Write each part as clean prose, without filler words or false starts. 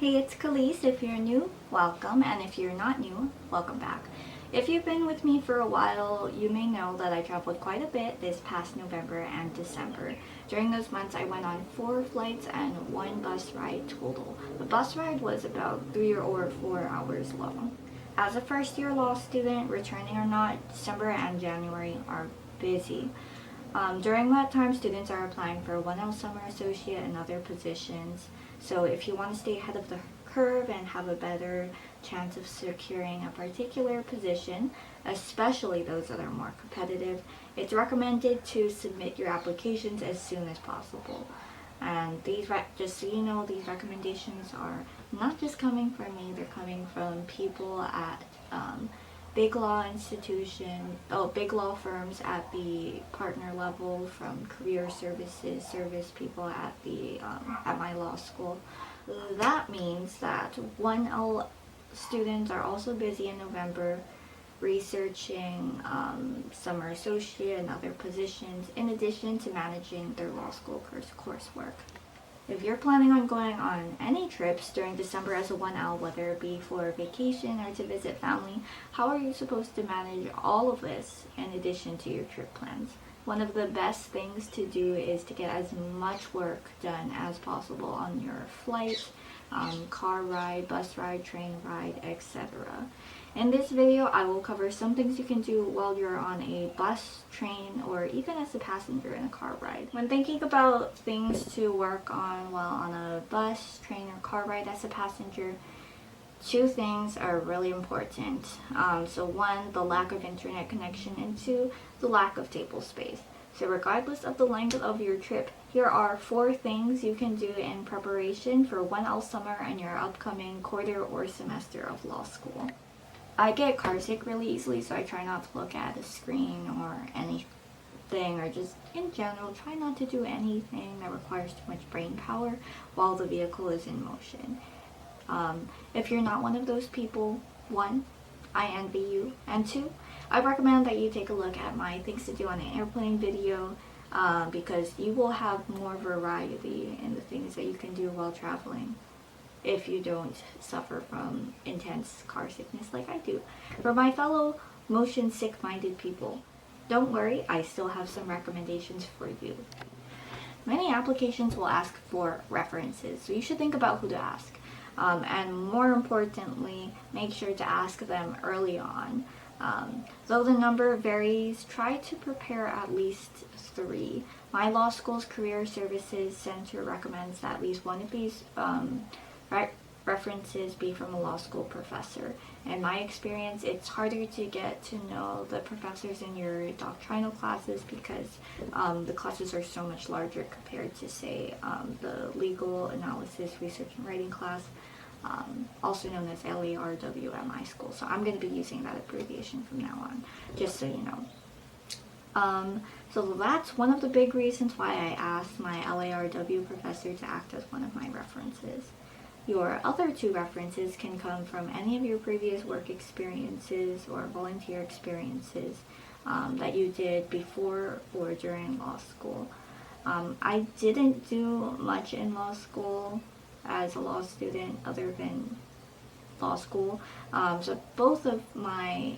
Hey, it's Khalees. If you're new, welcome, and if you're not new, welcome back. If you've been with me for a while, you may know that I traveled quite a bit this past November and December. During those months, I went on 4 flights and 1 bus ride total. The bus ride was about 3 or 4 hours long. As a first-year law student, returning or not, December and January are busy. During that time, students are applying for 1L Summer Associate and other positions. So if you want to stay ahead of the curve and have a better chance of securing a particular position, especially those that are more competitive, it's recommended to submit your applications as soon as possible. And just so you know, these recommendations are not just coming from me, they're coming from people at big law firms at the partner level, from career service people at at my law school. That means that 1L students are also busy in November researching summer associate and other positions, in addition to managing their law school coursework. If you're planning on going on any trips during December as a 1L, whether it be for vacation or to visit family, how are you supposed to manage all of this in addition to your trip plans? One of the best things to do is to get as much work done as possible on your flight, car ride, bus ride, train ride, etc. In this video, I will cover some things you can do while you're on a bus, train, or even as a passenger in a car ride. When thinking about things to work on while on a bus, train, or car ride as a passenger, 2 things are really important. So 1, the lack of internet connection, and 2, the lack of table space. So regardless of the length of your trip, here are 4 things you can do in preparation for 1L summer and your upcoming quarter or semester of law school. I get car sick really easily, so I try not to look at a screen or anything, or just in general, try not to do anything that requires too much brain power while the vehicle is in motion. If you're not one of those people, 1, I envy you, and 2, I recommend that you take a look at my things to do on an airplane video, because you will have more variety in the things that you can do while traveling if you don't suffer from intense car sickness like I do. For my fellow motion sick-minded people, don't worry, I still have some recommendations for you. Many applications will ask for references, so you should think about who to ask. And more importantly, make sure to ask them early on. Though the number varies, try to prepare at least 3. My law school's Career Services Center recommends that at least one of these references be from a law school professor. In my experience, it's harder to get to know the professors in your doctrinal classes because the classes are so much larger compared to, say, the legal analysis, research, and writing class, also known as LARW at my school. So I'm going to be using that abbreviation from now on, just so you know. So that's one of the big reasons why I asked my LARW professor to act as one of my references. Your other 2 references can come from any of your previous work experiences or volunteer experiences that you did before or during law school. I didn't do much in law school as a law student other than law school. So both of my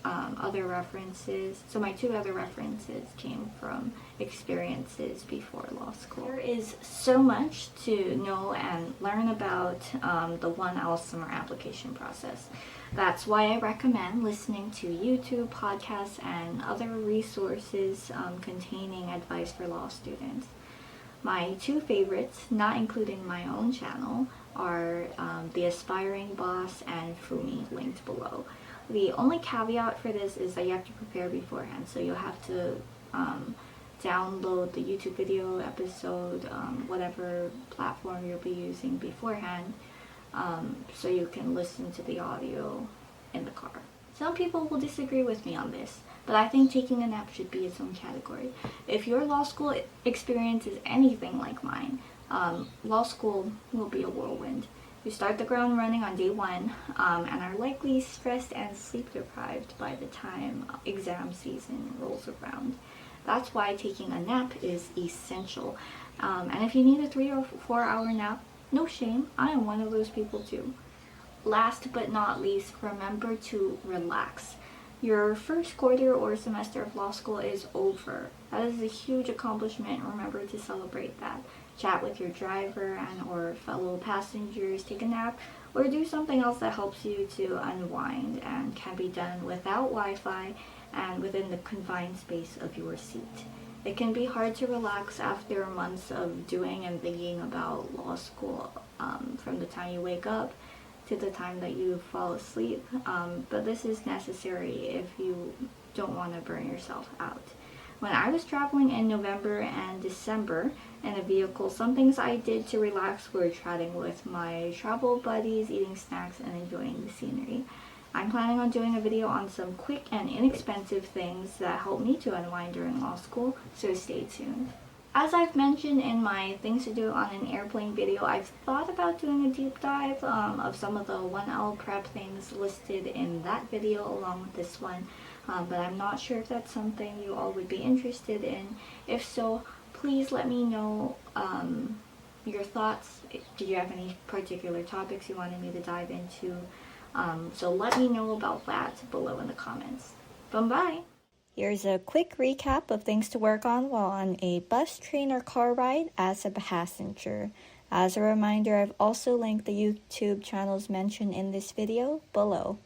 other references, so my 2 other references came from experiences before law school. There is so much to know and learn about the 1L summer application process. That's why I recommend listening to YouTube, podcasts, and other resources containing advice for law students. My 2 favorites, not including my own channel, are The Aspiring Boss and Fumi, linked below. The only caveat for this is that you have to prepare beforehand, so you'll have to download the YouTube video episode, whatever platform you'll be using beforehand, so you can listen to the audio in the car. Some people will disagree with me on this, but I think taking a nap should be its own category. If your law school experience is anything like mine, law school will be a whirlwind. You start the ground running on day 1 and are likely stressed and sleep deprived by the time exam season rolls around. That's why taking a nap is essential. And if you need a 3 or 4 hour nap, No shame, I am one of those people too. Last but not least, remember to relax. Your first quarter or semester of law school is over. That is a huge accomplishment. Remember to celebrate that. Chat with your driver and or fellow passengers, take a nap, or do something else that helps you to unwind and can be done without Wi-Fi and within the confined space of your seat. It can be hard to relax after months of doing and thinking about law school, from the time you wake up to the time that you fall asleep, but this is necessary if you don't want to burn yourself out. When I was traveling in November and December in a vehicle, some things I did to relax were chatting with my travel buddies, eating snacks, and enjoying the scenery. I'm planning on doing a video on some quick and inexpensive things that help me to unwind during law school, so stay tuned. As I've mentioned in my things to do on an airplane video, I've thought about doing a deep dive of some of the 1L prep things listed in that video along with this one, but I'm not sure if that's something you all would be interested in. If so, please let me know your thoughts. Did you have any particular topics you wanted me to dive into? So let me know about that below in the comments. Bye! Here's a quick recap of things to work on while on a bus, train, or car ride as a passenger. As a reminder, I've also linked the YouTube channels mentioned in this video below.